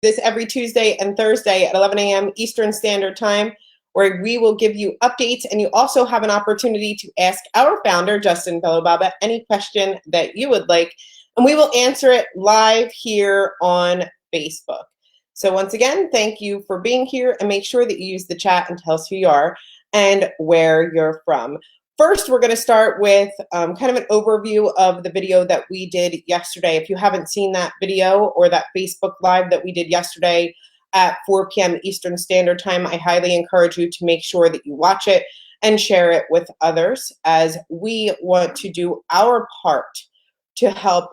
this every Tuesday and Thursday at 11 a.m. Eastern Standard Time, where we will give you updates, and you also have an opportunity to ask our founder, Justin Bellobaba, any question that you would like, and we will answer it live here on Facebook. So once again, thank you for being here, and make sure that you use the chat and tell us who you are and where you're from. First, we're going to start with kind of an overview of the video that we did yesterday. If you haven't seen that video or that Facebook Live that we did yesterday at 4 p.m. Eastern Standard Time, I highly encourage you to make sure that you watch it and share it with others, as we want to do our part to help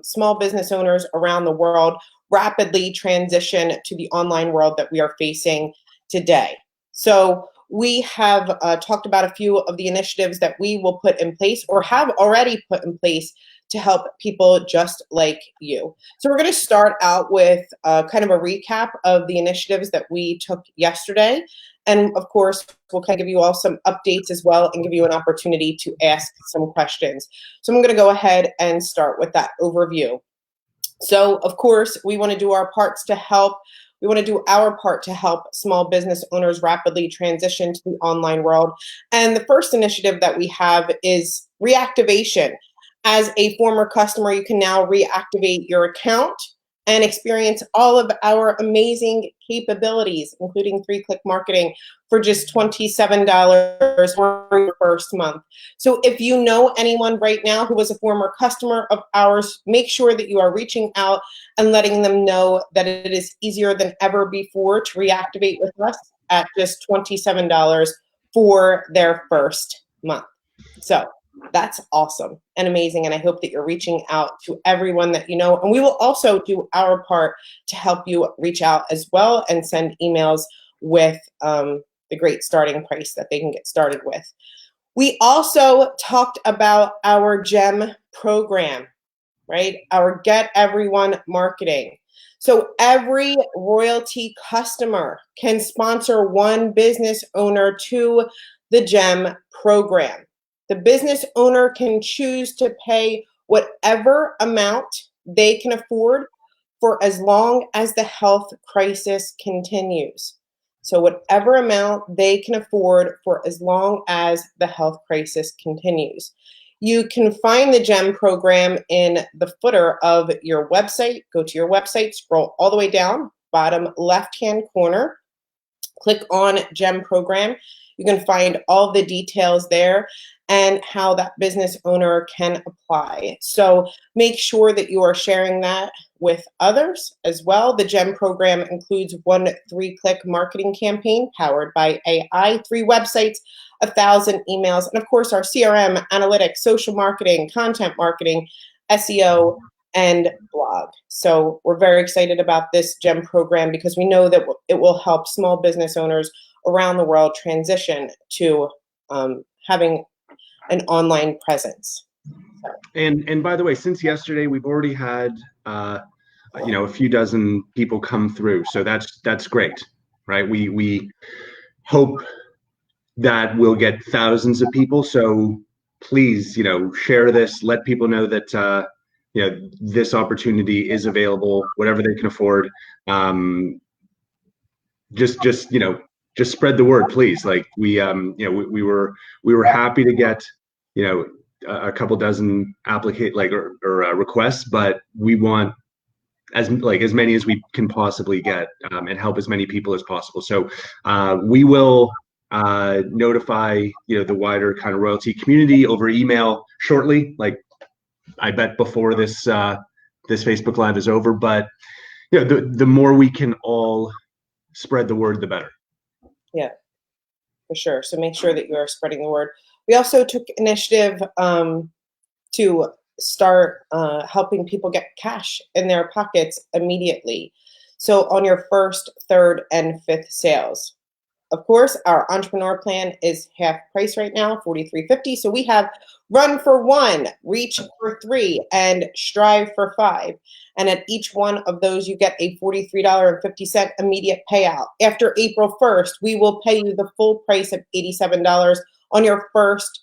small business owners around the world rapidly transition to the online world that we are facing today. So we have talked about a few of the initiatives that we will put in place or have already put in place to help people just like you. So we're going to start out with kind of a recap of the initiatives that we took yesterday. And of course, we'll kind of give you all some updates as well and give you an opportunity to ask some questions. So I'm going to go ahead and start with that overview. So of course, we want to do our parts to help. We want to do our part to help small business owners rapidly transition to the online world. And the first initiative that we have is reactivation. As a former customer, you can now reactivate your account and experience all of our amazing capabilities, including 3-click marketing, for just $27 for your first month. So if you know anyone right now who was a former customer of ours, make sure that you are reaching out and letting them know that it is easier than ever before to reactivate with us at just $27 for their first month. So that's awesome and amazing, and I hope that you're reaching out to everyone that you know, and we will also do our part to help you reach out as well and send emails with the great starting price that they can get started with. We also talked about our GEM program, right? Our Get Everyone Marketing. So every Royaltie customer can sponsor one business owner to the GEM program. The business owner can choose to pay whatever amount they can afford for as long as the health crisis continues. So whatever amount they can afford for as long as the health crisis continues. You can find the GEM program in the footer of your website. Go to your website, scroll all the way down, bottom left-hand corner, click on GEM program. You can find all the details there and how that business owner can apply. So make sure that you are sharing that with others as well. The GEM program includes one 3-click marketing campaign powered by AI, 3 websites, 1,000 emails, and of course our CRM, analytics, social marketing, content marketing, SEO, and blog. So we're very excited about this GEM program because we know that it will help small business owners around the world transition to having an online presence. So. And by the way, since yesterday, we've already had a few dozen people come through, so that's great, right? We hope that we'll get thousands of people. So please, share this, let people know that this opportunity is available, whatever they can afford. Just spread the word, please. Like we were happy to get a couple dozen requests, but we want as many as we can possibly get and help as many people as possible. So we will notify the wider kind of Royaltie community over email shortly. Like I bet before this Facebook Live is over, but the more we can all spread the word, the better. Yeah, for sure. So make sure that you are spreading the word. We also took initiative to start helping people get cash in their pockets immediately. So on your first, third, and fifth sales. Of course, our entrepreneur plan is half price right now, $43.50. So we have Run for 1, Reach for 3, and Strive for 5. And at each one of those, you get a $43.50 immediate payout. After April 1st, we will pay you the full price of $87 on your first,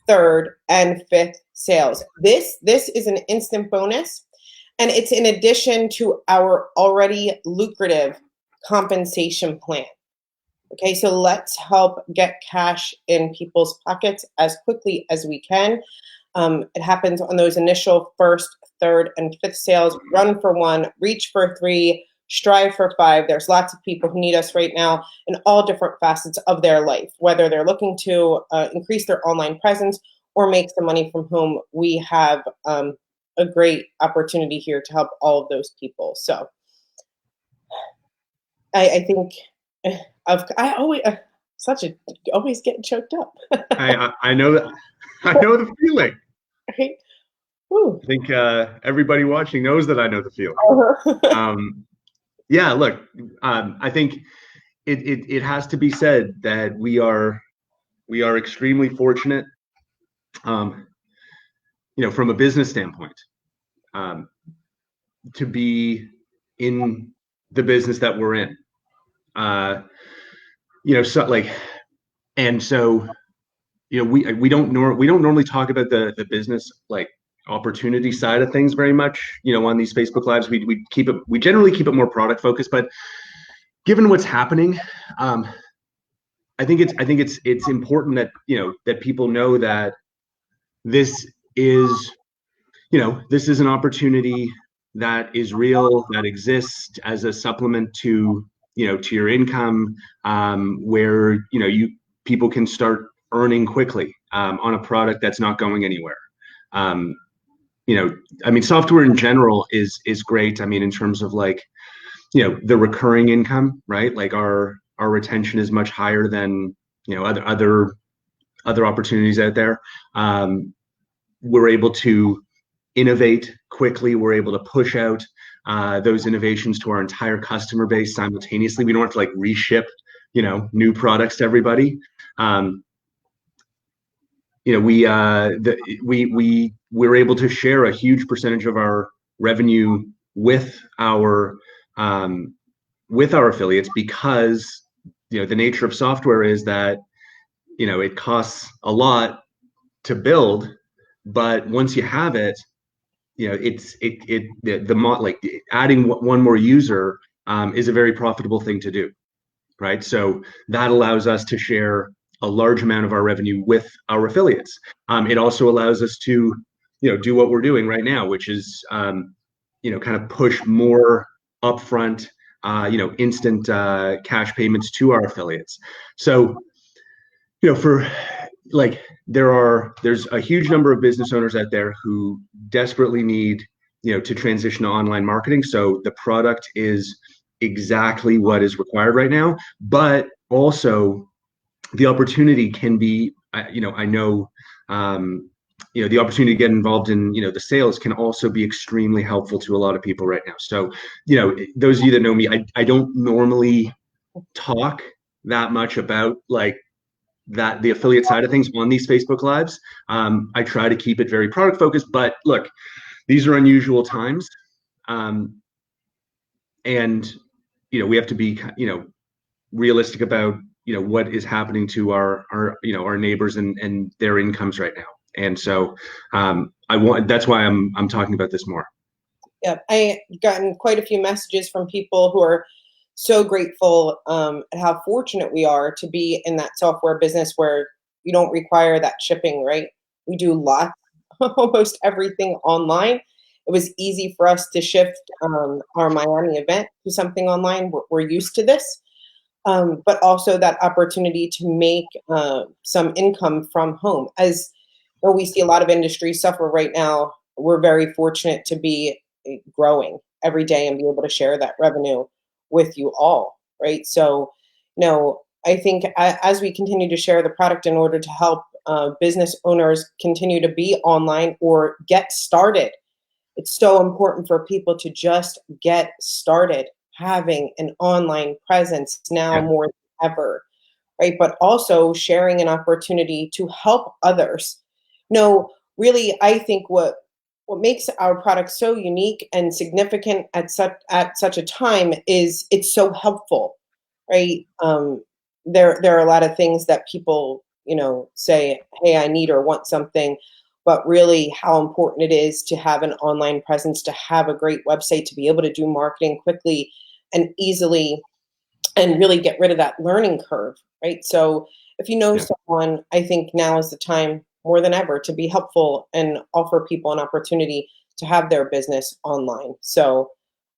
third, and fifth sales. This is an instant bonus. And it's in addition to our already lucrative compensation plan. Okay, so let's help get cash in people's pockets as quickly as we can. It happens on those initial first, third, and fifth sales. Run for one, reach for three, strive for five. There's lots of people who need us right now in all different facets of their life, whether they're looking to increase their online presence or make some money from home. We have a great opportunity here to help all of those people. So I think I always always get choked up. I know that. I know the feeling. Right? Woo. I think everybody watching knows that I know the feeling. Yeah, look, I think it has to be said that we are extremely fortunate, from a business standpoint, to be in the business that we're in. So like, and so we don't normally talk about the business like opportunity side of things very much. On these Facebook Lives, we generally keep it more product focused, but given what's happening, I think it's important that that people know that this is an opportunity that is real, that exists as a supplement to to your income, where people can start earning quickly on a product that's not going anywhere. Software in general is great. In terms of like the recurring income, right? Like our retention is much higher than other opportunities out there. We're able to innovate quickly. We're able to push out those innovations to our entire customer base simultaneously. We don't have to like reship new products to everybody. We're able to share a huge percentage of our revenue with our affiliates, because the nature of software is that it costs a lot to build, but once you have it, adding one more user is a very profitable thing to do, right? So that allows us to share a large amount of our revenue with our affiliates. It also allows us to do what we're doing right now, which is kind of push more upfront instant cash payments to our affiliates. So for like there's a huge number of business owners out there who desperately need to transition to online marketing. So the product is exactly what is required right now, but also the opportunity can be I know the opportunity to get involved in the sales can also be extremely helpful to a lot of people right now. So those of you that know me, I don't normally talk that much about like that the affiliate side of things on these Facebook Lives. I try to keep it very product focused, but look, these are unusual times, and we have to be realistic about what is happening to our neighbors and their incomes right now. And so that's why I'm talking about this more. Yeah, I gotten quite a few messages from people who are so grateful at how fortunate we are to be in that software business where you don't require that shipping, right? We do lots, almost everything online. It was easy for us to shift our Miami event to something online. We're used to this, but also that opportunity to make some income from home. As we see a lot of industries suffer right now, we're very fortunate to be growing every day and be able to share that revenue with you all, right? So, I think as we continue to share the product in order to help business owners continue to be online or get started, it's so important for people to just get started having an online presence now more than ever, right? But also sharing an opportunity to help others. Really, I think what makes our product so unique and significant at such a time is it's so helpful, right? There are a lot of things that people say, hey, I need or want something. but really how important it is to have an online presence, to have a great website, to be able to do marketing quickly and easily, and really get rid of that learning curve, right? So if you know Yeah. someone, I think now is the time more than ever to be helpful and offer people an opportunity to have their business online. So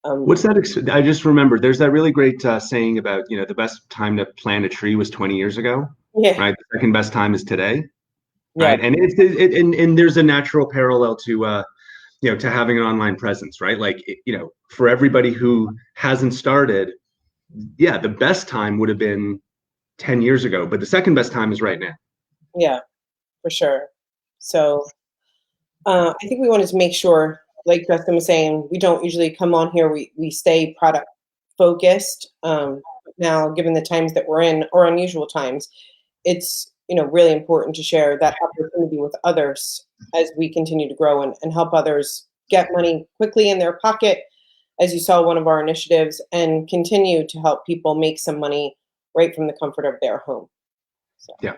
What's that? I just remembered. There's that really great saying about, the best time to plant a tree was 20 years ago, yeah, right? The second best time is today, yeah, right? And and there's a natural parallel to to having an online presence, right? Like for everybody who hasn't started, yeah, the best time would have been 10 years ago, but the second best time is right now. yeah, for sure. So I think we wanted to make sure, like Justin was saying, we don't usually come on here. We stay product focused. Now, given the times that we're in, or unusual times, it's really important to share that opportunity with others as we continue to grow and help others get money quickly in their pocket, as you saw one of our initiatives, and continue to help people make some money right from the comfort of their home. So, Yeah.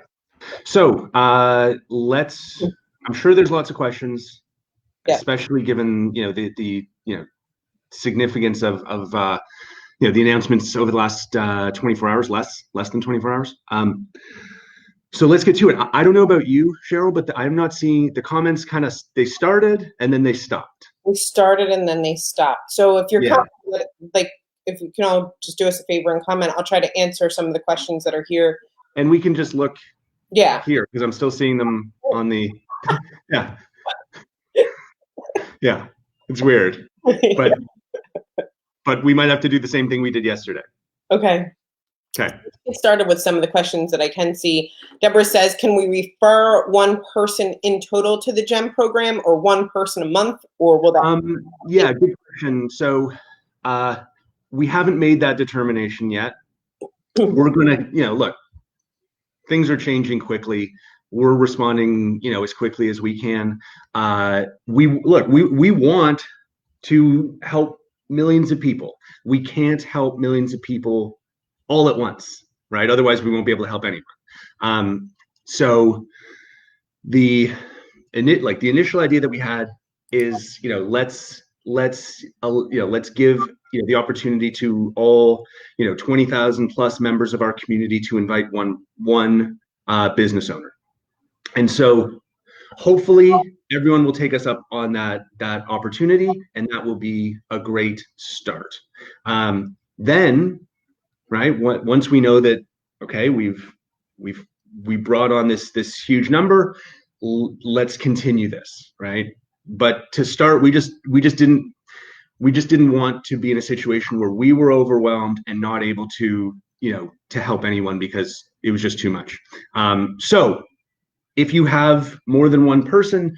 So I'm sure there's lots of questions, yeah. especially given, the significance of the announcements over the last 24 hours, less than 24 hours. So let's get to it. I don't know about you, Cheryl, but I'm not seeing the comments they started and then they stopped. We started and then they stopped. So if you're Yeah. like, if you can all just do us a favor and comment, I'll try to answer some of the questions that are here. And we can just look Yeah. here because I'm still seeing them on the, yeah. Yeah. It's weird. But we might have to do the same thing we did yesterday. Okay. Okay. Let's get started with some of the questions that I can see. Deborah says, can we refer one person in total to the GEM program, or one person a month, or will that? Yeah, good question. So we haven't made that determination yet. We're gonna, look, things are changing quickly. We're responding, as quickly as we can. We want to help millions of people. We can't help millions of people all at once, right? Otherwise, we won't be able to help anyone. So the initial idea that we had is, let's give the opportunity to all 20,000 plus members of our community to invite one business owner, and so hopefully everyone will take us up on that opportunity, and that will be a great start. Then, right, once we know that, okay, we brought on this huge number, let's continue this, right? But to start, we just didn't want to be in a situation where we were overwhelmed and not able to to help anyone because it was just too much. So if you have more than one person,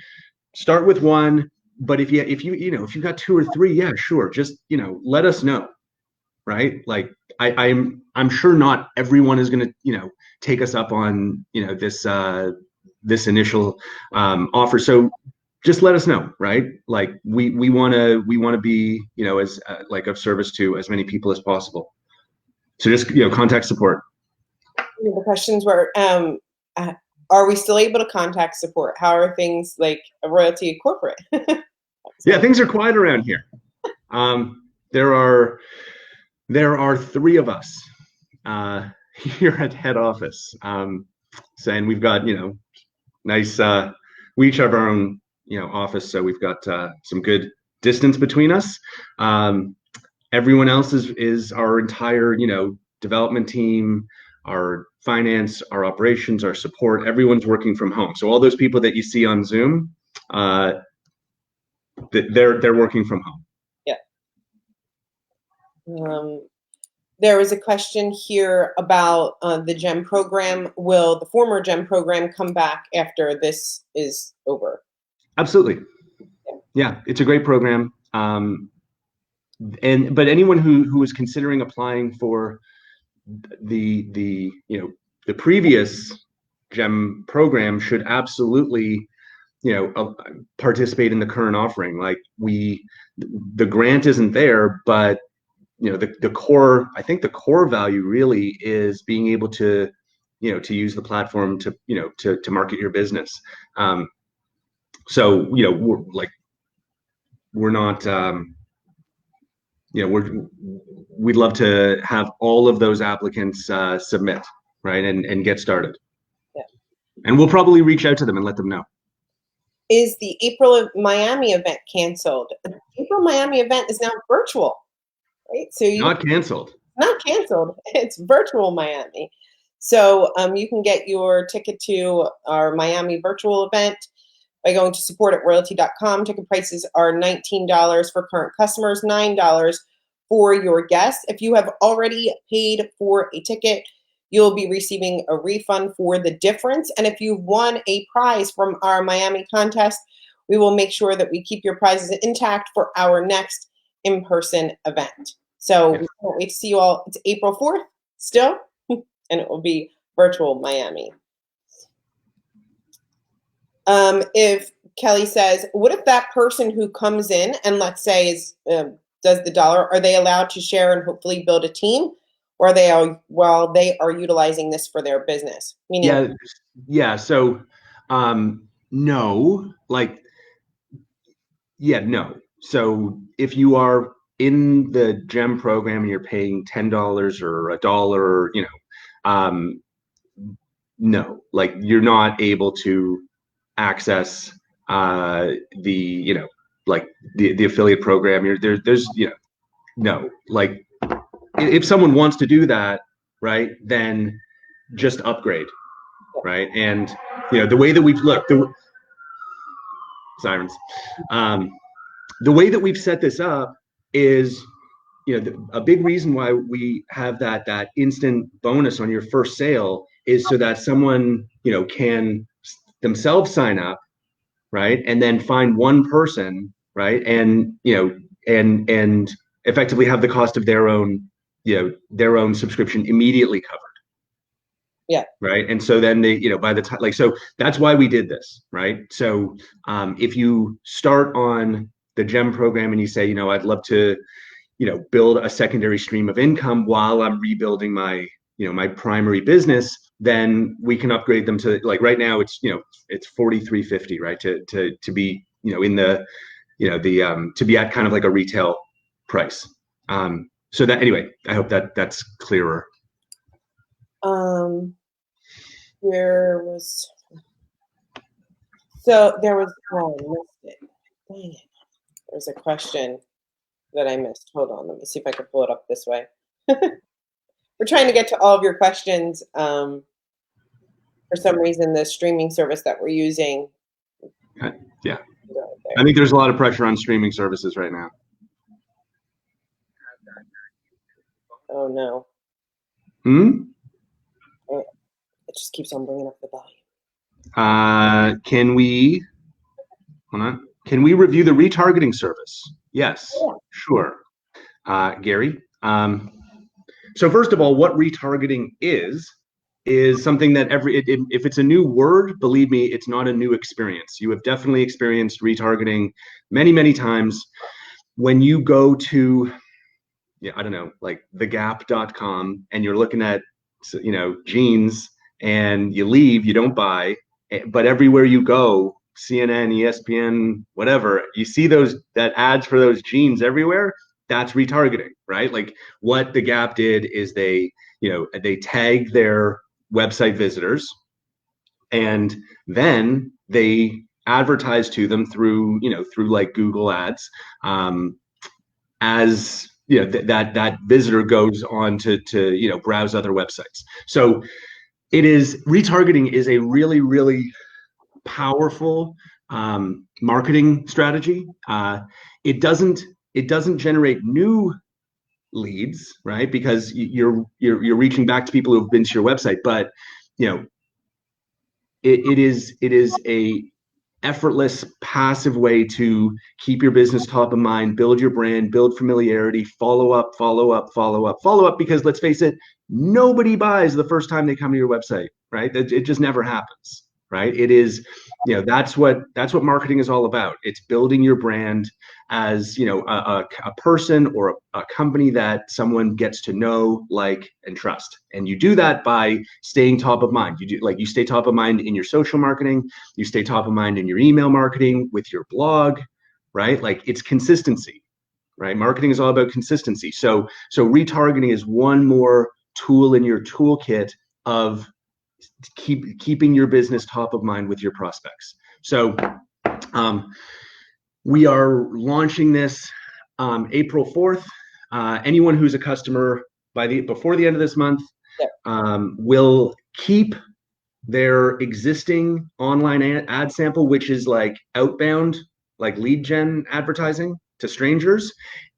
start with one. But if you got two or three, yeah, sure, just let us know, right? Like I'm sure not everyone is going to take us up on this initial offer. So just let us know, right? Like we want to be as like of service to as many people as possible. So just contact support. The questions were, are we still able to contact support? How are things like a Royaltie corporate? Yeah, things are quiet around here. There are three of us here at head office, saying we've got nice. We each have our own office, so we've got some good distance between us. Everyone else is our entire development team, our finance, our operations, our support. Everyone's working from home. So all those people that you see on Zoom, they're working from home. Yeah. There was a question here about the GEM program. Will the former GEM program come back after this is over? Absolutely. Yeah, it's a great program. But anyone who is considering applying for the previous GEM program should absolutely participate in the current offering. Like the grant isn't there, but the core, I think the core value really is being able to to use the platform to to market your business. So, we're not, we'd love to have all of those applicants submit, right, and get started. Yeah. And we'll probably reach out to them and let them know. Is the April Miami event canceled? The April Miami event is now virtual, right? So Not canceled. not canceled. It's virtual Miami. So you can get your ticket to our Miami virtual event by going to support at royaltie.com. Ticket prices are $19 for current customers, $9 for your guests. If you have already paid for a ticket, you'll be receiving a refund for the difference. And if you've won a prize from our Miami contest, we will make sure that we keep your prizes intact for our next in-person event. So we can't wait to see you all. It's April 4th still, and it will be virtual Miami. If Kelly says, what if that person who comes in and let's say does the dollar, are they allowed to share and hopefully build a team? Or they are utilizing this for their business? Meaning, yeah. So, no, no. So if you are in the GEM program and you're paying $10 or $1, no, you're not able to access the affiliate program. There's no, if someone wants to do that, right, then just upgrade, right? And the way that we've looked, sirens, the way that we've set this up is, a big reason why we have that instant bonus on your first sale is so that someone can themselves sign up, right, and then find one person, right, and and effectively have the cost of their own subscription immediately covered. Yeah. Right. And so then they, by the time, so that's why we did this. Right. So if you start on the GEM program and you say, I'd love to, build a secondary stream of income while I'm rebuilding my, my primary business, then we can upgrade them to right now it's, it's $43.50, right. To be, in the, to be at kind of like a retail price. So that, anyway, I hope that that's clearer. There was Dang it. There's a question that I missed. Hold on, let me see if I can pull it up this way. We're trying to get to all of your questions. For some reason, the streaming service that we're using. Yeah. I think there's a lot of pressure on streaming services right now. Oh no. It just keeps on bringing up the volume. Can we review the retargeting service? Yes, yeah. Sure. Gary. So first of all, what retargeting is something that if it's a new word, believe me, it's not a new experience. You have definitely experienced retargeting many, many times. When you go to, I don't know, like thegap.com and you're looking at, jeans and you leave, you don't buy, but everywhere you go, CNN, ESPN, whatever, you see that ads for those jeans everywhere. That's retargeting, right? Like what the Gap did is they tagged their website visitors and then they advertise to them through like Google ads, as that visitor goes on to browse other websites. So retargeting is a really, really powerful marketing strategy. It doesn't generate new leads, right? Because you're reaching back to people who have been to your website, but it is a effortless, passive way to keep your business top of mind, build your brand, build familiarity, follow up, because let's face it, nobody buys the first time they come to your website, right? It just never happens, right? It is that's what marketing is all about. It's building your brand as, a person or a company that someone gets to know, like, and trust. And you do that by staying top of mind. You stay top of mind in your social marketing, you stay top of mind in your email marketing, with your blog, right? Like, it's consistency, right? Marketing is all about consistency. So retargeting is one more tool in your toolkit of keeping your business top of mind with your prospects. So we are launching this April 4th. Anyone who's a customer before the end of this month will keep their existing online ad sample, which is like outbound, like lead gen advertising to strangers.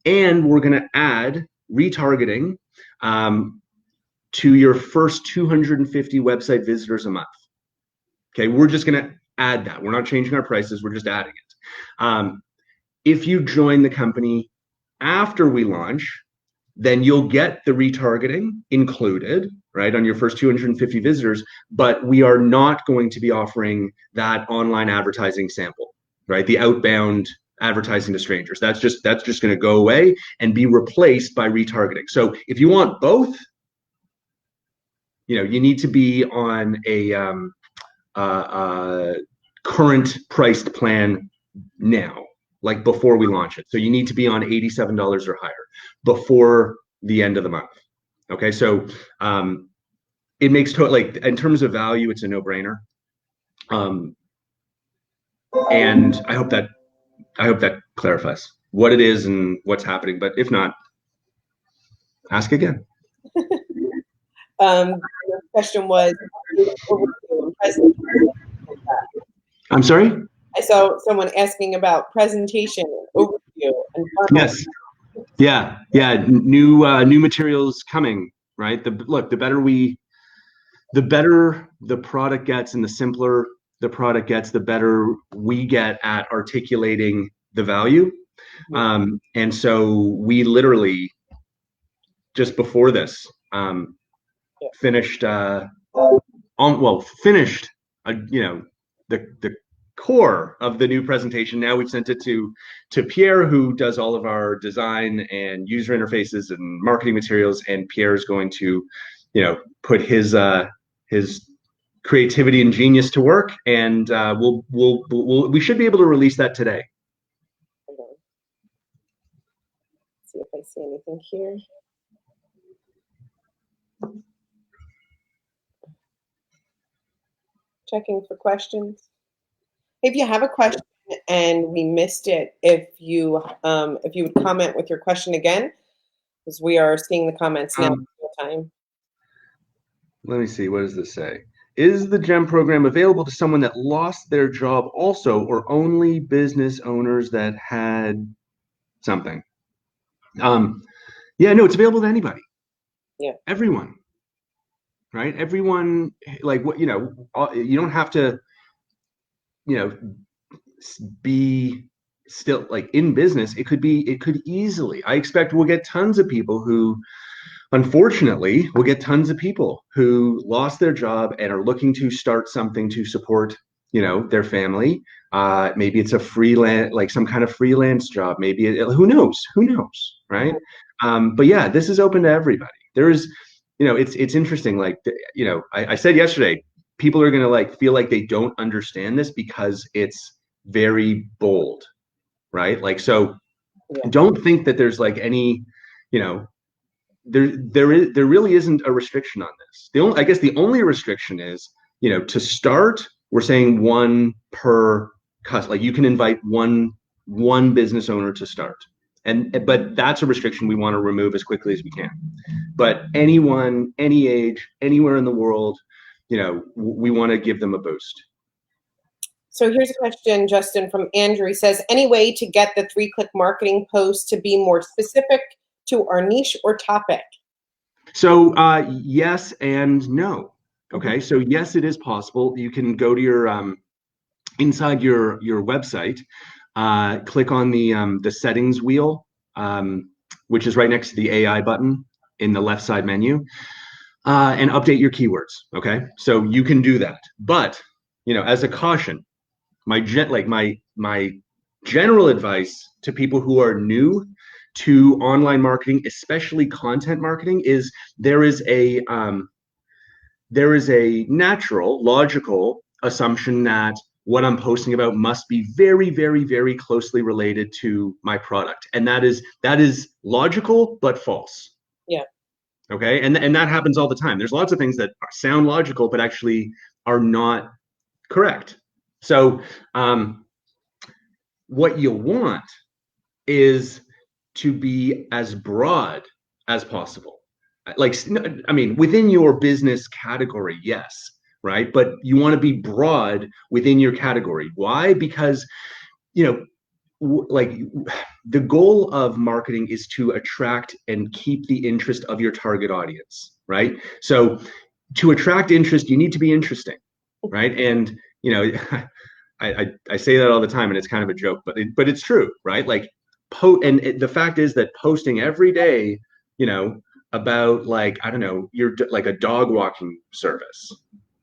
And we're going to add retargeting to your first 250 website visitors a month. Okay, we're just going to add that. We're not changing our prices. We're just adding it. If you join the company after we launch, then you'll get the retargeting included, right, on your first 250 visitors, but we are not going to be offering that online advertising sample, right? The outbound advertising to strangers. That's just going to go away and be replaced by retargeting. So if you want both, you need to be on a current priced plan now, like before we launch it. So you need to be on $87 or higher before the end of the month. Okay, so it makes in terms of value, it's a no-brainer. And I hope that clarifies what it is and what's happening. But if not, ask again. The question was, I'm sorry? I saw someone asking about presentation, overview, and yes. Yeah. New materials coming, right? The better the product gets and the simpler the product gets, the better we get at articulating the value. And so we literally, just before this, finished the core of the new presentation. Now we've sent it to Pierre, who does all of our design and user interfaces and marketing materials, and Pierre is going to put his creativity and genius to work, and we should be able to release that today. Let's see if I see anything here. Checking for questions. If you have a question and we missed it, if you would comment with your question again, because we are seeing the comments now in real time. Let me see. What does this say? Is the GEM program available to someone that lost their job also, or only business owners that had something? Yeah, no, it's available to anybody. Yeah. Everyone. Right? Everyone, like, what, you don't have to, be still like in business. It could easily, I expect we'll get tons of people who, unfortunately, who lost their job and are looking to start something to support, their family. Maybe it's a freelance, like some kind of freelance job. Maybe who knows, right? But yeah, this is open to everybody. There is, it's interesting. Like, I said yesterday, people are going to feel like they don't understand this because it's very bold, right? Like, so don't think that there's any, there really isn't a restriction on this. I guess the only restriction is, to start, we're saying one per customer. Like, you can invite one business owner to start. But that's a restriction we want to remove as quickly as we can. But anyone, any age, anywhere in the world, we want to give them a boost. So here's a question, Justin, from Andrew. He says, any way to get the 3-click marketing post to be more specific to our niche or topic? So yes and no. Okay, so yes, it is possible. You can go to your inside your website, click on the settings wheel, which is right next to the AI button in the left side menu, and update your keywords. Okay, so you can do that. But as a caution, my general advice to people who are new to online marketing, especially content marketing, is there is a natural, logical assumption that what I'm posting about must be very, very, very closely related to my product. And that is logical, but false. Yeah. Okay. And that happens all the time. There's lots of things that sound logical, but actually are not correct. So what you'll want is to be as broad as possible. Like, I mean, within your business category, yes, right? But you want to be broad within your category. Why? Because, you know, like the goal of marketing is to attract and keep the interest of your target audience, right? So to attract interest, you need to be interesting, right? And, you know, I say that all the time, and it's kind of a joke, but it's true, right? Like, the fact is that posting every day, you know, about, like, I don't know, you're like a dog walking service,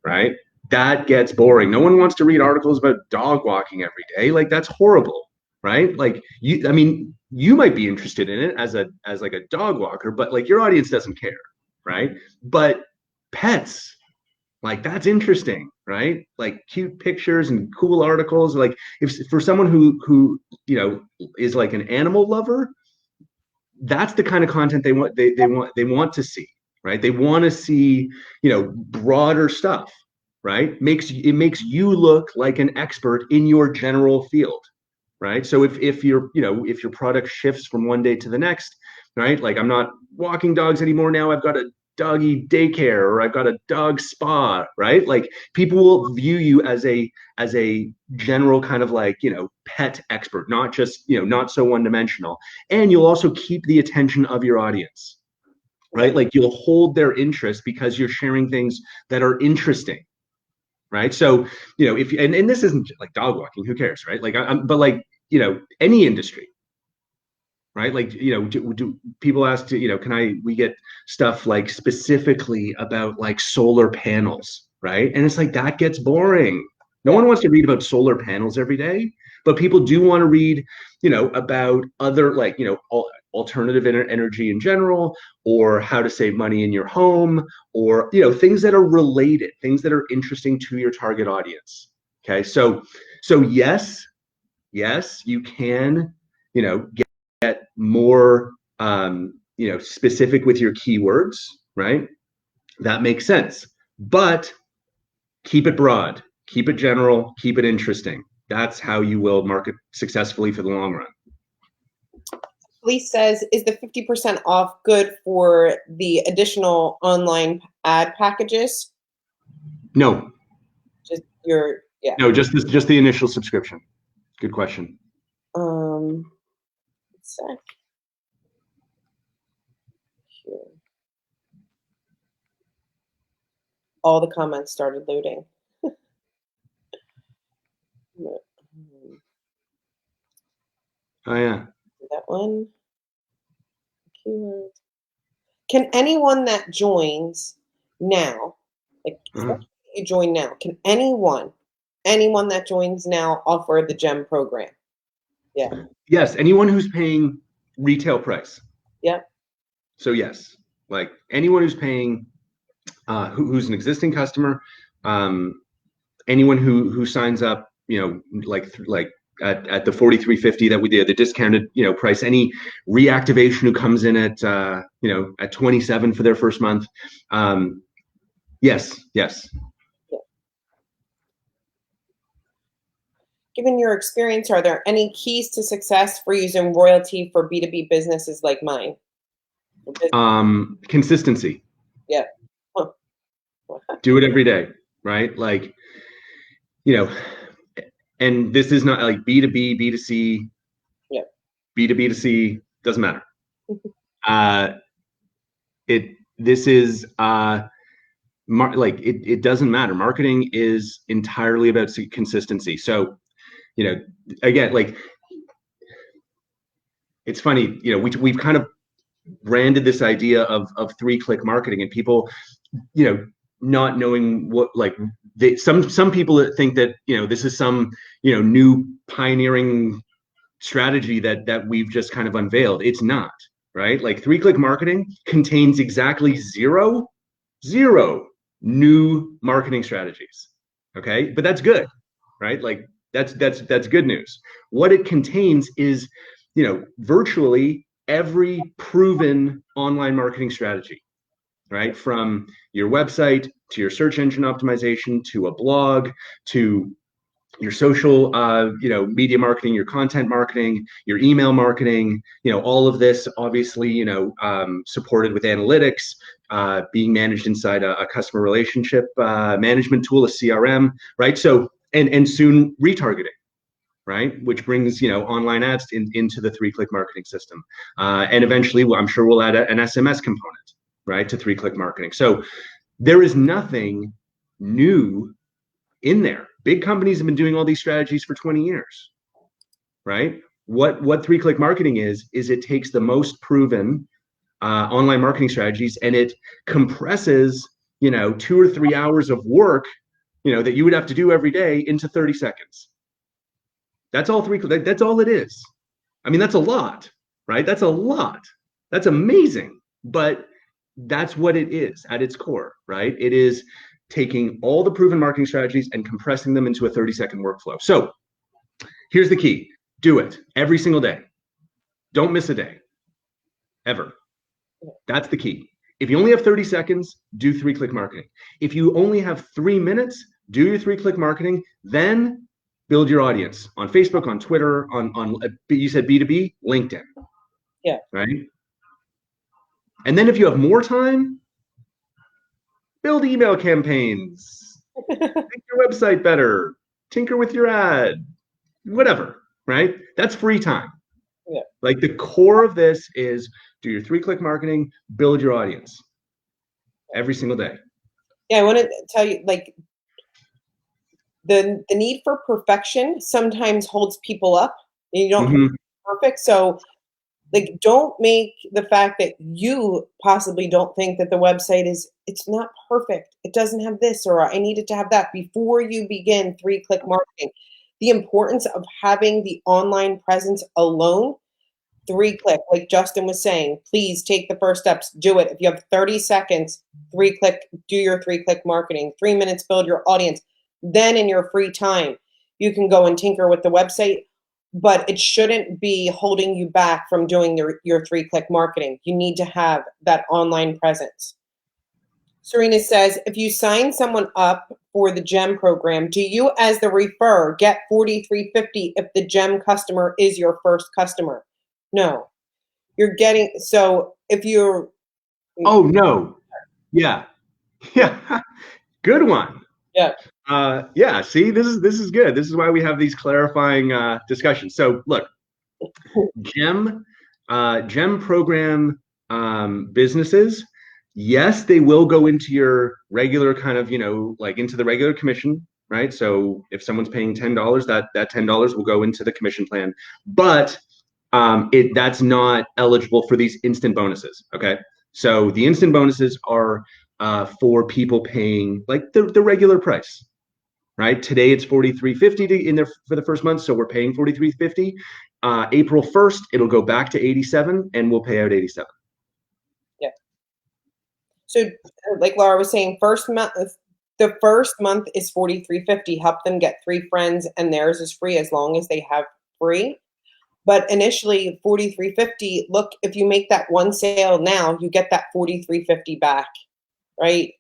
right? That gets boring. No one wants to read articles about dog walking every day. Like, that's horrible, right? Like, I mean, you might be interested in it as like a dog walker, but like your audience doesn't care, right? But pets, like, that's interesting, right? Like cute pictures and cool articles. Like, if for someone who you know is like an animal lover, that's the kind of content they want to see, right? They want to see, you know, broader stuff, right? It makes you look like an expert in your general field, right? So if you're, you know, if your product shifts from one day to the next, right? Like, I'm not walking dogs anymore now, I've got a doggy daycare, or I've got a dog spa, right? Like, people will view you as a general kind of, like, you know, pet expert, not just, you know, not so one-dimensional. And you'll also keep the attention of your audience, right? Like, you'll hold their interest because you're sharing things that are interesting, right? So, you know, if and this isn't like dog walking, who cares, right? Like, but like, you know, any industry, right? Like, you know, do people ask to, you know, we get stuff like specifically about like solar panels, right? And it's like, that gets boring. No one wants to read about solar panels every day, but people do want to read, you know, about other, like, you know, alternative energy in general, or how to save money in your home, or, you know, things that are related, things that are interesting to your target audience. Okay. So yes, you can, you know, get more, you know, specific with your keywords, right? That makes sense. But keep it broad, keep it general, keep it interesting. That's how you will market successfully for the long run. Felice says, is the 50% off good for the additional online ad packages? No. Just No, just the initial subscription. Good question. Let's see. Here. All the comments started loading. Oh yeah. That one. Keywords. Can anyone that joins now, like you join now, can anyone that joins now offer the GEM program? Yeah. Yes, anyone who's paying retail price. Yep. So yes, like anyone who's paying, who's an existing customer, anyone who signs up, you know, like at the 43.50 that we did, the discounted, you know, price, any reactivation who comes in at you know, at 27 for their first month, yes. Yeah. Given your experience, are there any keys to success for using Royaltie for B2B businesses like mine? Consistency. Yeah. Huh. Do it every day, right? Like, you know, and this is not like B2B, B2C, yeah, B2B to C, doesn't matter. This is like it doesn't matter. Marketing is entirely about consistency. So, you know, again, like, it's funny, you know, we've kind of branded this idea of 3-click marketing, and people, you know, not knowing what, like, some people that think that, this is some, new pioneering strategy that we've just kind of unveiled. It's not, right? Like 3-click marketing contains exactly zero new marketing strategies. Okay, but that's good, right? Like that's good news. What it contains is, virtually every proven online marketing strategy, right? From your website to your search engine optimization to a blog to your social, media marketing, your content marketing, your email marketing, all of this obviously, supported with analytics, being managed inside a customer relationship management tool, a CRM, right? So, and soon retargeting, right? Which brings, online ads into the 3-click marketing system. And eventually, I'm sure we'll add an SMS component, right, to 3-click marketing. So there is nothing new in there. Big companies have been doing all these strategies for 20 years, right? What 3-click marketing is it takes the most proven online marketing strategies and it compresses, 2 or 3 hours of work, that you would have to do every day into 30 seconds. That's all that's all it is. I mean, that's a lot, right? That's a lot. That's amazing. But that's what it is at its core, right? It is taking all the proven marketing strategies and compressing them into a 30-second workflow. So here's the key. Do it every single day. Don't miss a day, ever. That's the key. If you only have 30 seconds, do 3-click marketing. If you only have 3 minutes, do your 3-click marketing, then build your audience on Facebook, on Twitter, on you said B2B, LinkedIn. Yeah. Right? And then if you have more time, build email campaigns, make your website better, tinker with your ad, whatever, right? That's free time. Yeah. Like the core of this is do your 3-click marketing, build your audience every single day. Yeah, I want to tell you, like, the need for perfection sometimes holds people up. You don't have to be perfect. So, like, don't make the fact that you possibly don't think that the website it's not perfect. It doesn't have this, or I need it to have that before you begin 3-click marketing. The importance of having the online presence alone, 3-click, like Justin was saying, please take the first steps, do it. If you have 30 seconds, 3-click, do your 3-click marketing, 3 minutes, build your audience. Then in your free time, you can go and tinker with the website, but it shouldn't be holding you back from doing your 3-click marketing. You need to have that online presence. Serena says, if you sign someone up for the GEM program, do you, as the refer, get $43.50 if the GEM customer is your first customer? No. You're getting, so if you're... Oh, no. Yeah. Yeah. Good one. Yeah. Yeah, see, this is good. This is why we have these clarifying discussions. So look, GEM program businesses, yes, they will go into your regular kind of, like into the regular commission, right? So if someone's paying $10, that $10 will go into the commission plan, but that's not eligible for these instant bonuses. Okay, so the instant bonuses are for people paying like the regular price. Right, today it's $43.50 in there for the first month, so we're paying $43.50. April 1st, it'll go back to $87, and we'll pay out $87. Yeah. So, like Laura was saying, the first month is $43.50. Help them get 3 friends, and theirs is free as long as they have free. But initially, $43.50. Look, if you make that one sale now, you get that $43.50 back, right?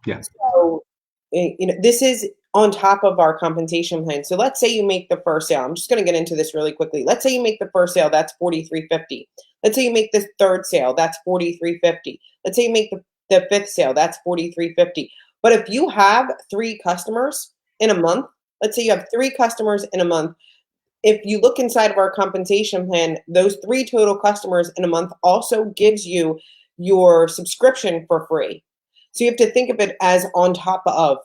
Yeah. So, this is on top of our compensation plan. So let's say you make the first sale. I'm just going to get into this really quickly. Let's say you make the first sale, that's $43.50. Let's say you make the third sale, that's $43.50. Let's say you make the fifth sale, that's $43.50. But if you have 3 customers in a month, let's say you have 3 customers in a month, if you look inside of our compensation plan, those 3 total customers in a month also gives you your subscription for free. So you have to think of it as on top of,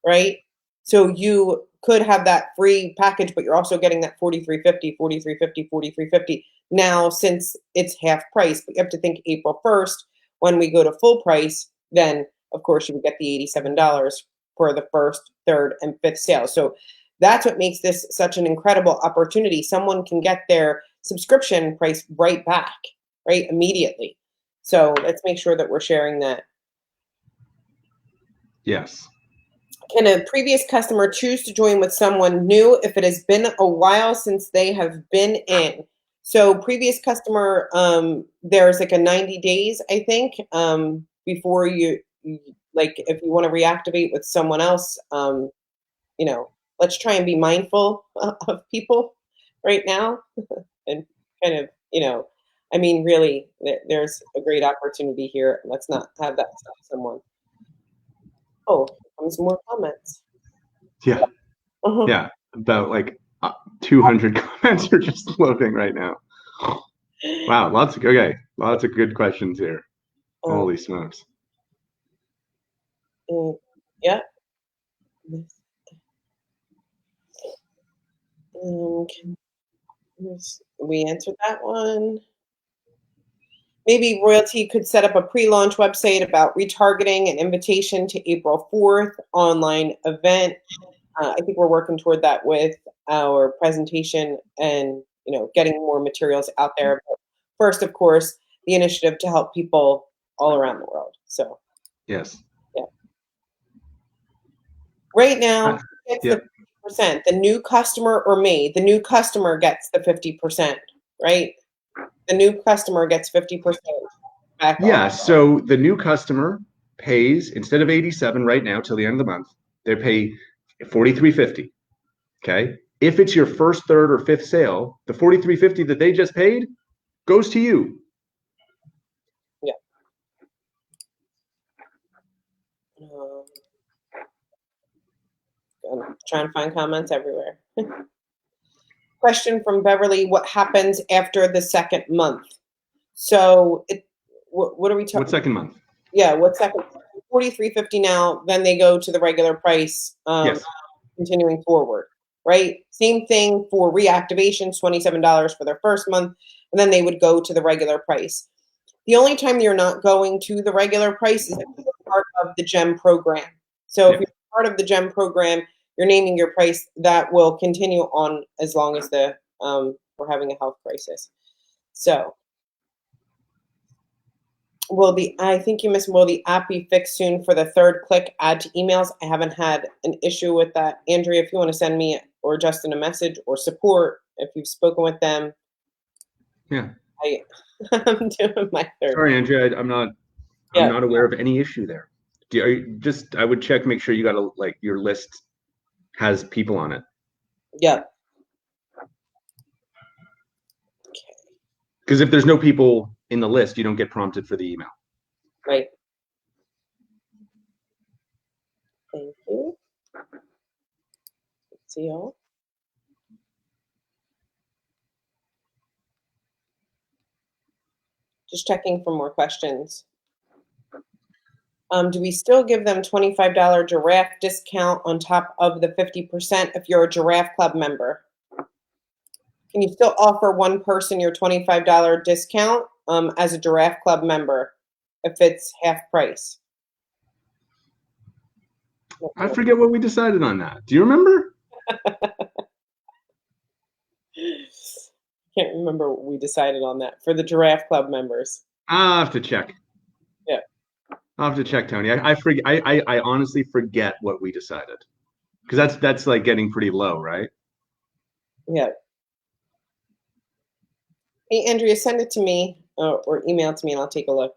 right? So you could have that free package, but you're also getting that $43.50, $43.50, $43.50. Now, since it's half price, but you have to think April 1st, when we go to full price, then of course, you would get the $87 for the first, third, and fifth sale. So that's what makes this such an incredible opportunity. Someone can get their subscription price right back, right, immediately. So let's make sure that we're sharing that. Yes. Can a previous customer choose to join with someone new if it has been a while since they have been in? So previous customer, there's like a 90 days, I think, before like if you want to reactivate with someone else, let's try and be mindful of people right now and kind of, I mean, really, there's a great opportunity here. Let's not have that stop someone. Oh, comes more comments. Yeah. Uh-huh. Yeah. About like 200 comments are just loading right now. Wow. Lots of good questions here. Holy smokes. Yeah. We answered that one. Maybe Royalty could set up a pre-launch website about retargeting and invitation to April 4th online event. I think we're working toward that with our presentation and getting more materials out there. But first, of course, the initiative to help people all around the world. So yes, yeah. Right now, it's yep. the 50%. The new customer or me, the new customer gets the 50%, right? The new customer gets 50% back. Yeah. So the new customer pays, instead of 87 right now till the end of the month, they pay 43.50. Okay. If it's your first, third, or fifth sale, the 43.50 that they just paid goes to you. Yeah. I'm trying to find comments everywhere. Question from Beverly: what happens after the second month? So, what are we talking? What second month? Yeah, what second? 43.50 now. Then they go to the regular price. Yes. Continuing forward, right? Same thing for reactivations, $27 for their first month, and then they would go to the regular price. The only time you're not going to the regular price is if you're part of the GEM program. So if you're part of the GEM program, you're naming your price. That will continue on as long as we're having a health crisis. So I think you missed, will the app be fixed soon for the third click add to emails? I haven't had an issue with that. Andrea, if you want to send me or Justin a message or support, if you've spoken with them. Yeah. I'm doing my third. Sorry, Andrea, I'm not aware of any issue there. I would check, make sure you got your list has people on it. Yep. Okay. Because if there's no people in the list, you don't get prompted for the email. Right. Thank you. Let's see y'all. Just checking for more questions. Do we still give them $25 giraffe discount on top of the 50% if you're a Giraffe Club member? Can you still offer one person your $25 discount as a Giraffe Club member if it's half price? I forget what we decided on that. Do you remember? Can't remember what we decided on that for the Giraffe Club members. I'll have to check. Yeah. I'll have to check, Tony. I honestly forget what we decided. Because that's like getting pretty low, right? Yeah. Hey, Andrea, send it to me or email it to me and I'll take a look.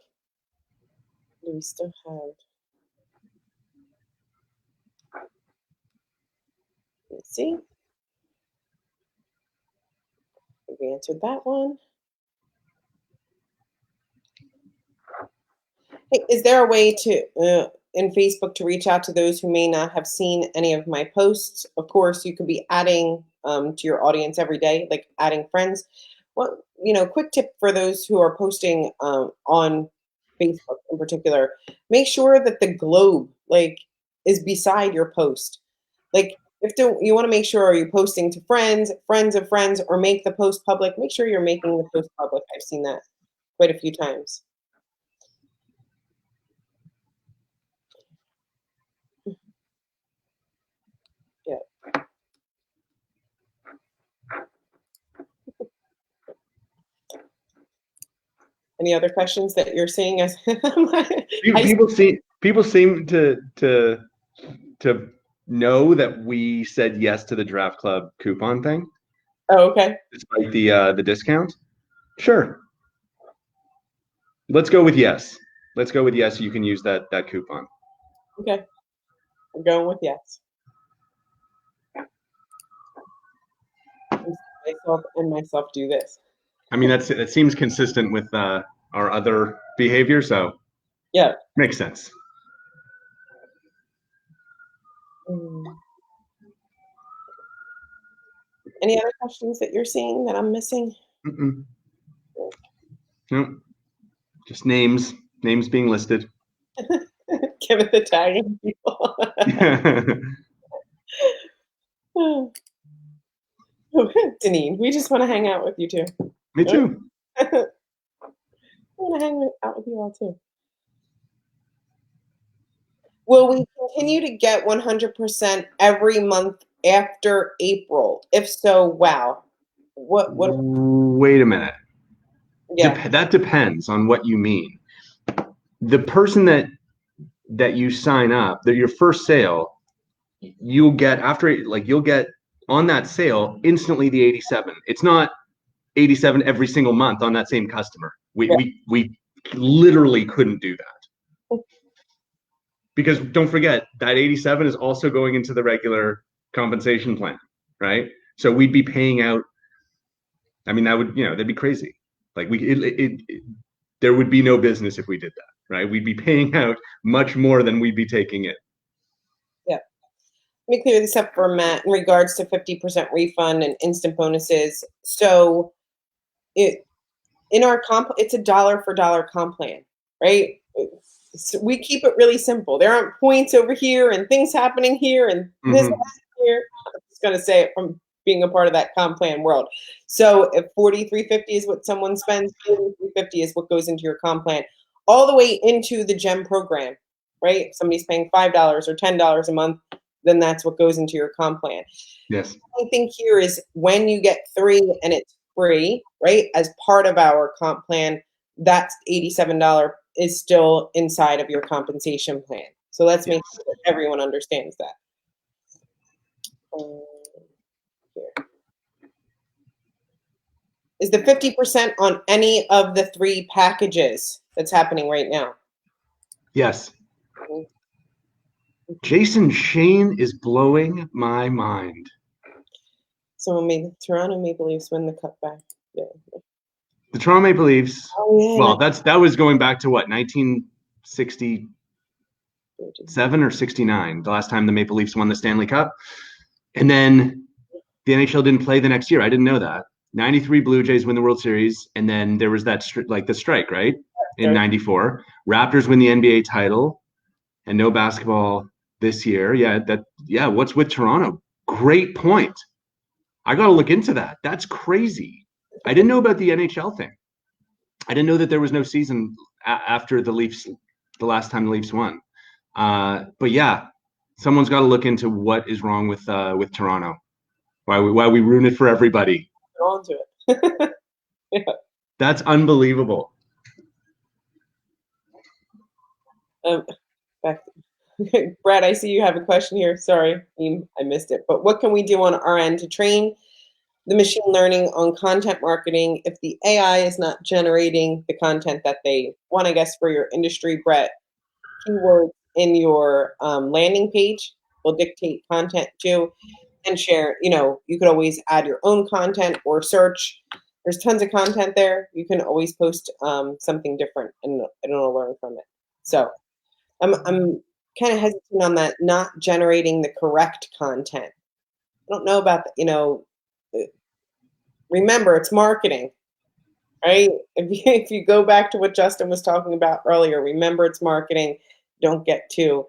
Do we still have? Let's see. We answered that one. Hey, is there a way to in Facebook to reach out to those who may not have seen any of my posts? Of course, you could be adding to your audience every day, like adding friends. Well, quick tip for those who are posting on Facebook in particular: make sure that the globe is beside your post. Like, if you want to make sure, are you posting to friends, friends of friends, or make the post public? Make sure you're making the post public. I've seen that quite a few times. Any other questions that you're seeing as People seem to know that we said yes to the Draft Club coupon thing, Oh, okay. despite the discount. Sure. Let's go with yes. Let's go with yes. You can use that coupon. Okay. I'm going with yes. Myself do this. I mean, that seems consistent with our other behavior, so yeah, makes sense. Any other questions that you're seeing that I'm missing? No, just names being listed. Give it the tagging people. Deneen, we just want to hang out with you too. Me too. I want to hang out with you all too. Will we continue to get 100% every month after April? If so, wow. What? Wait a minute. Yeah. That depends on what you mean. The person that you sign up, that your first sale, you'll get you'll get on that sale instantly the 87. It's not 87 every single month on that same customer. We literally couldn't do that. Because don't forget that 87 is also going into the regular compensation plan, right? So we'd be paying out. I mean, that would, that'd be crazy. Like there would be no business if we did that, right? We'd be paying out much more than we'd be taking in. Yeah. Let me clear this up for Matt in regards to 50% refund and instant bonuses. So in our comp, it's a dollar for dollar comp plan, right? So we keep it really simple. There aren't points over here and things happening here and this here. I'm just going to say it from being a part of that comp plan world. So if 4350 is what someone spends, 4350 is what goes into your comp plan, all the way into the GEM program, right? If somebody's paying $5 or $10 a month, then that's what goes into your comp plan. Yes. The only thing here is when you get 3 and it's free, right? As part of our comp plan, that's $87 is still inside of your compensation plan. So let's make sure that everyone understands that. Here. Is the 50% on any of the 3 packages that's happening right now? Yes. Jason Shane is blowing my mind. So may the Toronto Maple Leafs win the cup back? Yeah. The Toronto Maple Leafs. Oh, yeah, well, that was going back to what, 1967 or 69, the last time the Maple Leafs won the Stanley Cup. And then the NHL didn't play the next year. I didn't know that. 93 Blue Jays win the World Series, and then there was that the strike, right? In 94. Raptors win the NBA title, and no basketball this year. What's with Toronto? Great point. I got to look into that. That's crazy. I didn't know about the NHL thing. I didn't know that there was no season after the Leafs, the last time the Leafs won. But yeah, someone's got to look into what is wrong with Toronto. Why we ruin it for everybody. They're on to it. Yeah. That's unbelievable. Brad, I see you have a question here. Sorry, I missed it. But what can we do on our end to train the machine learning on content marketing if the AI is not generating the content that they want? I guess for your industry, Brett, keywords in your landing page will dictate content too, and share. You could always add your own content or search. There's tons of content there. You can always post something different, and it'll learn from it. So I'm kind of hesitant on that, not generating the correct content. I don't know about remember, it's marketing, right? If you go back to what Justin was talking about earlier, remember it's marketing. Don't get too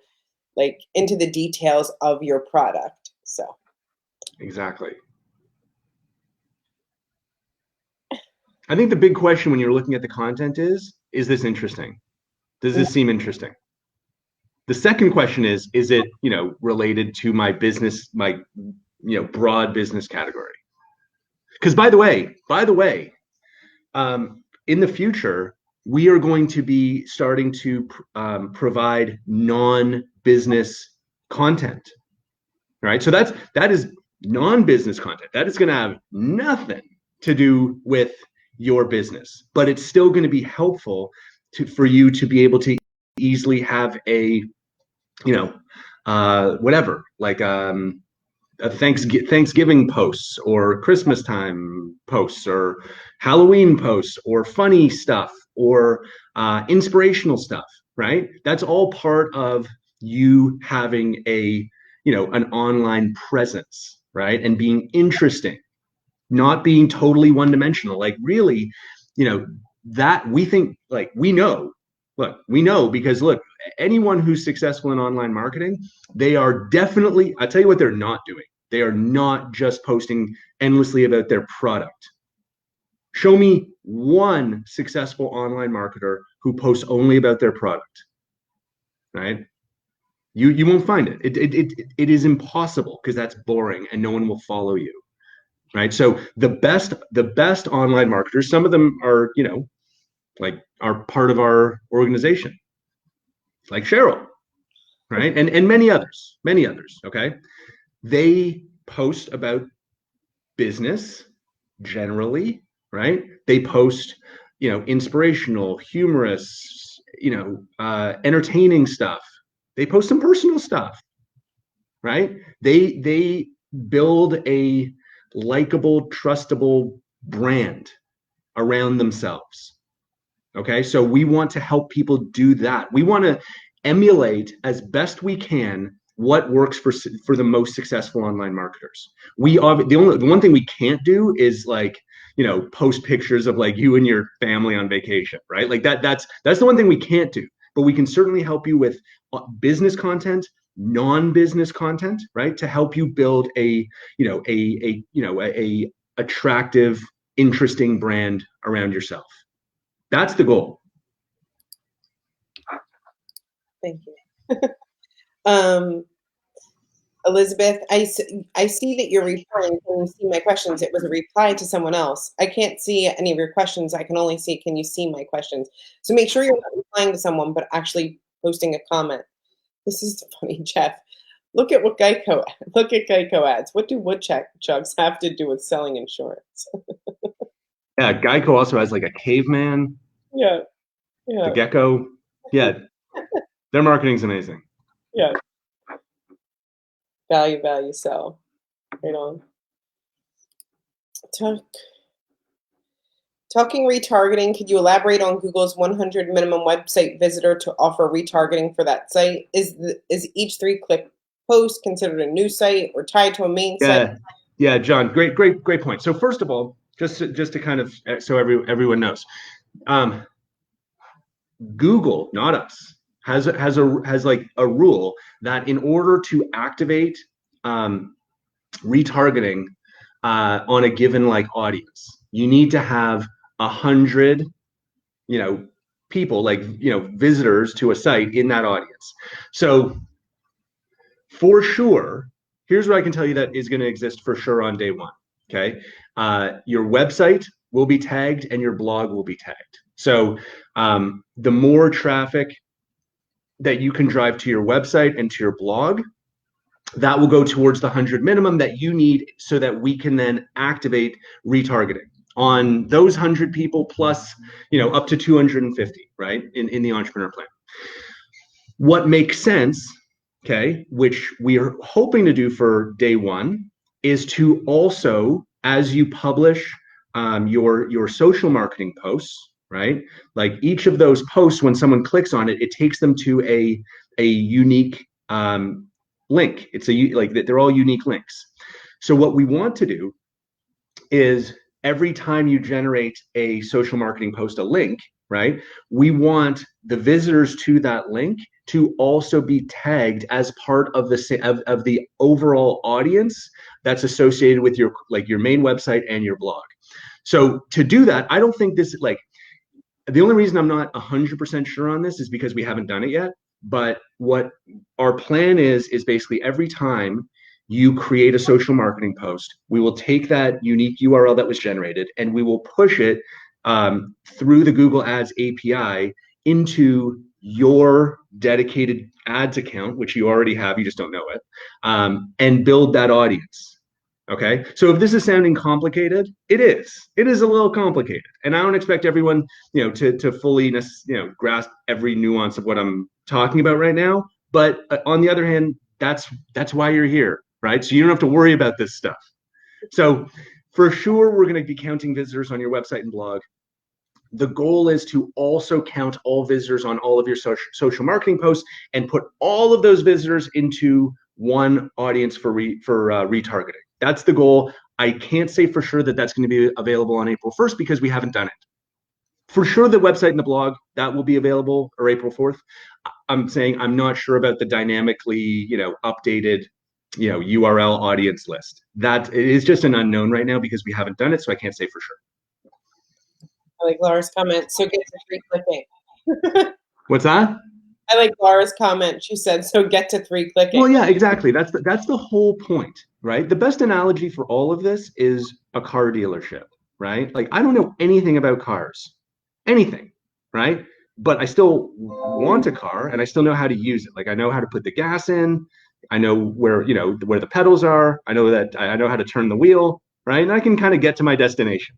into the details of your product. So exactly. I think the big question when you're looking at the content is this interesting? Does this seem interesting? The second question is it, related to my business, my, broad business category? Because by the way, in the future, we are going to be starting to provide non-business content, right? So that is non-business content. That is going to have nothing to do with your business, but it's still going to be helpful for you to be able to easily have a, whatever, like a Thanksgiving posts or Christmas time posts or Halloween posts or funny stuff or inspirational stuff, right? That's all part of you having an online presence, right? And being interesting, not being totally one-dimensional. Like really, that we think, like we know because look, anyone who's successful in online marketing, they are definitely, I'll tell you what they're not doing. They are not just posting endlessly about their product. Show me one successful online marketer who posts only about their product, right? You won't find it. It is impossible because that's boring and no one will follow you, right? So the best online marketers, some of them are, like are part of our organization, like Cheryl, right? And many others, okay? They post about business generally, right? They post, inspirational, humorous, entertaining stuff. They post some personal stuff, right? They build a likable, trustable brand around themselves. Okay, so we want to help people do that. We want to emulate as best we can what works for the most successful online marketers. The one thing we can't do is like, post pictures of like you and your family on vacation, right? Like that's the one thing we can't do. But we can certainly help you with business content, non-business content, right? To help you build a attractive, interesting brand around yourself. That's the goal. Thank you. Elizabeth, I see that you're replying. Can you see my questions? It was a reply to someone else. I can't see any of your questions. I can only see, can you see my questions? So make sure you're not replying to someone, but actually posting a comment. This is funny, Jeff. Look at Geico ads. What do woodchucks have to do with selling insurance? Yeah, Geico also has like a caveman. Yeah. The gecko. Yeah. Their marketing's amazing. Yeah. Value, sell. Right on. Talking retargeting, could you elaborate on Google's 100 minimum website visitor to offer retargeting for that site? Is each 3-click post considered a new site or tied to a main site? Yeah, John, great point. So first of all, just to kind of, so everyone knows, Google, not us, has like a rule that in order to activate retargeting on a given like audience, you need to have 100, people, like, visitors to a site in that audience. So for sure, here's what I can tell you that is going to exist for sure on day one. Okay. Your website will be tagged and your blog will be tagged. So the more traffic that you can drive to your website and to your blog, that will go towards the 100 minimum that you need so that we can then activate retargeting on those 100 people plus, up to 250, right? In the entrepreneur plan. What makes sense, okay, which we are hoping to do for day one, is to also, as you publish your social marketing posts, right? Like each of those posts, when someone clicks on it, it takes them to a unique link. It's like they're all unique links. So what we want to do is every time you generate a social marketing post, a link, right? We want the visitors to that link to also be tagged as part of the overall audience that's associated with your main website and your blog. So to do that, I don't think this, like, the only reason I'm not 100% sure on this is because we haven't done it yet. But what our plan is basically every time you create a social marketing post, we will take that unique URL that was generated and we will push it through the Google Ads API into your dedicated ads account, which you already have, you just don't know it, and build that audience. Okay. So if this is sounding complicated, it is. It is a little complicated. And I don't expect everyone, to fully, grasp every nuance of what I'm talking about right now. But on the other hand, that's why you're here, right? So you don't have to worry about this stuff. So for sure, we're going to be counting visitors on your website and blog. The goal is to also count all visitors on all of your social marketing posts and put all of those visitors into one audience for retargeting. That's the goal. I can't say for sure that that's going to be available on April 1st because we haven't done it. For sure, the website and the blog, that will be available, or April 4th. I'm saying I'm not sure about the dynamically, updated, URL audience list. That is just an unknown right now because we haven't done it, so I can't say for sure. I like Laura's comment. So get to free clicking. What's that? I like Laura's comment. She said, so get to 3 clicking. Well, yeah, exactly. That's the whole point, right? The best analogy for all of this is a car dealership, right? Like, I don't know anything about cars, anything, right? But I still want a car and I still know how to use it. Like, I know how to put the gas in. I know where the pedals are. I know how to turn the wheel, right? And I can kind of get to my destination,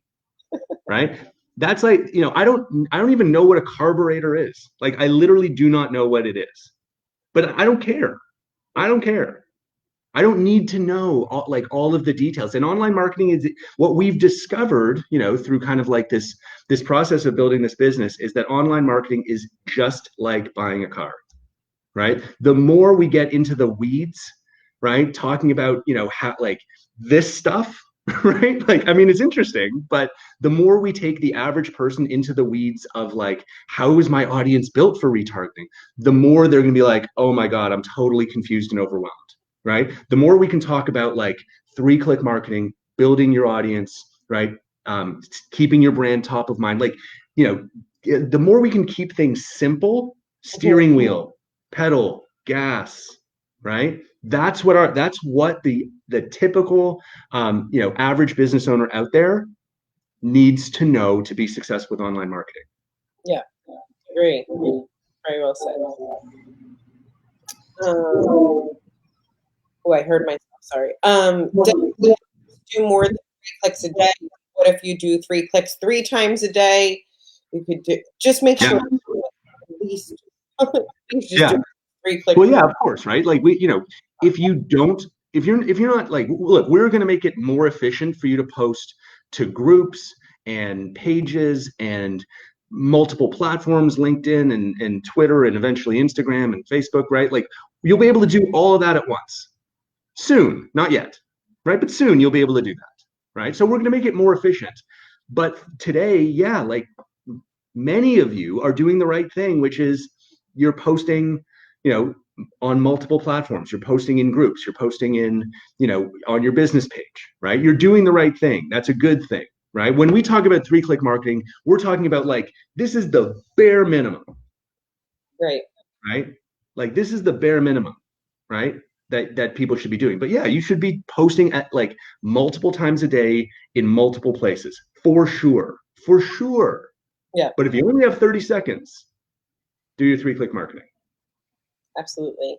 right? That's like, I don't even know what a carburetor is. Like, I literally do not know what it is. But I don't care. I don't care. I don't need to know all of the details. And online marketing is what we've discovered, through kind of like this process of building this business, is that online marketing is just like buying a car, right? The more we get into the weeds, right, talking about, how like this stuff, right? Like, I mean, it's interesting, but the more we take the average person into the weeds of like, how is my audience built for retargeting? The more they're going to be like, oh my God, I'm totally confused and overwhelmed, right? The more we can talk about like 3-click marketing, building your audience, right? Keeping your brand top of mind. Like, the more we can keep things simple, steering wheel, pedal, gas, right? That's what the typical average business owner out there needs to know to be successful with online marketing. Yeah, agree. Very well said. I heard myself. Sorry. Do more than 3 clicks a day. What if you do 3 clicks 3 times a day? You could just make sure at least do 3 clicks. Well, yeah, of course, right? Like if you're not like, look, we're going to make it more efficient for you to post to groups and pages and multiple platforms, LinkedIn and Twitter and eventually Instagram and Facebook, right? Like, you'll be able to do all of that at once. Soon, not yet, right? But soon you'll be able to do that, right? So we're going to make it more efficient. But today, yeah, like many of you are doing the right thing, which is you're posting, on multiple platforms. You're posting in groups. You're posting in, on your business page, right? You're doing the right thing. That's a good thing, right? When we talk about 3-click marketing, we're talking about like, this is the bare minimum. Right. Right? Like, this is the bare minimum, right? That people should be doing. But yeah, you should be posting at like multiple times a day in multiple places, for sure. Yeah. But if you only have 30 seconds, do your 3-click marketing. Absolutely.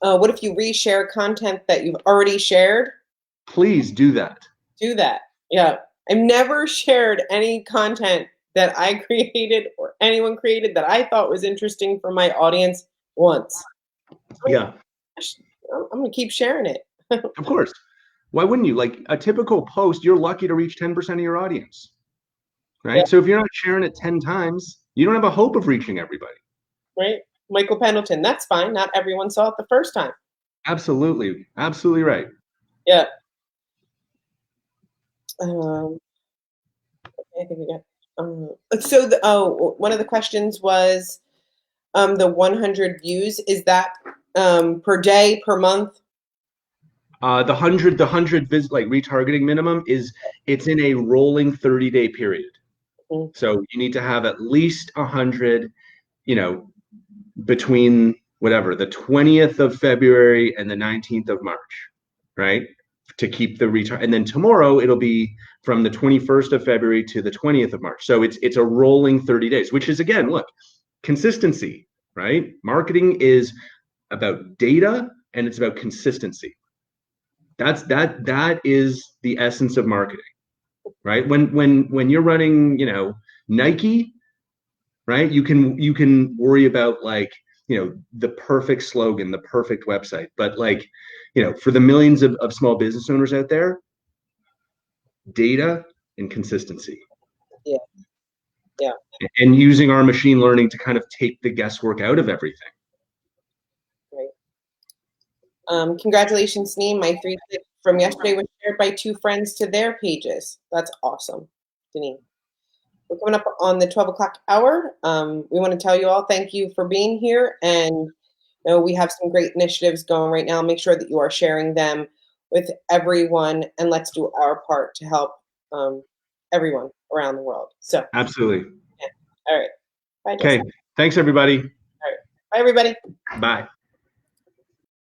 What if you reshare content that you've already shared? Please do that. Do that. Yeah. I've never shared any content that I created or anyone created that I thought was interesting for my audience once. Yeah. I'm going to keep sharing it. Of course. Why wouldn't you? Like, a typical post, you're lucky to reach 10% of your audience, right? Yeah. So if you're not sharing it 10 times, you don't have a hope of reaching everybody. Right. Michael Pendleton, that's fine. Not everyone saw it the first time. Absolutely. Absolutely right. Yeah. I think we got. So one of the questions was the 100 views. Is that per day, per month? The 100 like retargeting minimum it's in a rolling 30-day period. Mm-hmm. So you need to have at least 100, between whatever, the 20th of February and the 19th of March, right? to keep the return. And then tomorrow it'll be from the 21st of February to the 20th of March. So it's a rolling 30 days, which is, again, look, consistency, right? Marketing is about data and it's about consistency. That is the essence of marketing, right? When you're running, Nike, right? You can worry about like, the perfect slogan, the perfect website, but like, for the millions of small business owners out there, data and consistency. Yeah. Yeah. And using our machine learning to kind of take the guesswork out of everything. Right. Congratulations, Deneen. My 3 tips from yesterday was shared by 2 friends to their pages. That's awesome, Deneen. We're coming up on the 12 o'clock hour. We want to tell you all thank you for being here. And we have some great initiatives going right now. Make sure that you are sharing them with everyone. And let's do our part to help everyone around the world. So absolutely. Yeah. All right. Bye, okay. Justin. Thanks, everybody. All right. Bye, everybody. Bye.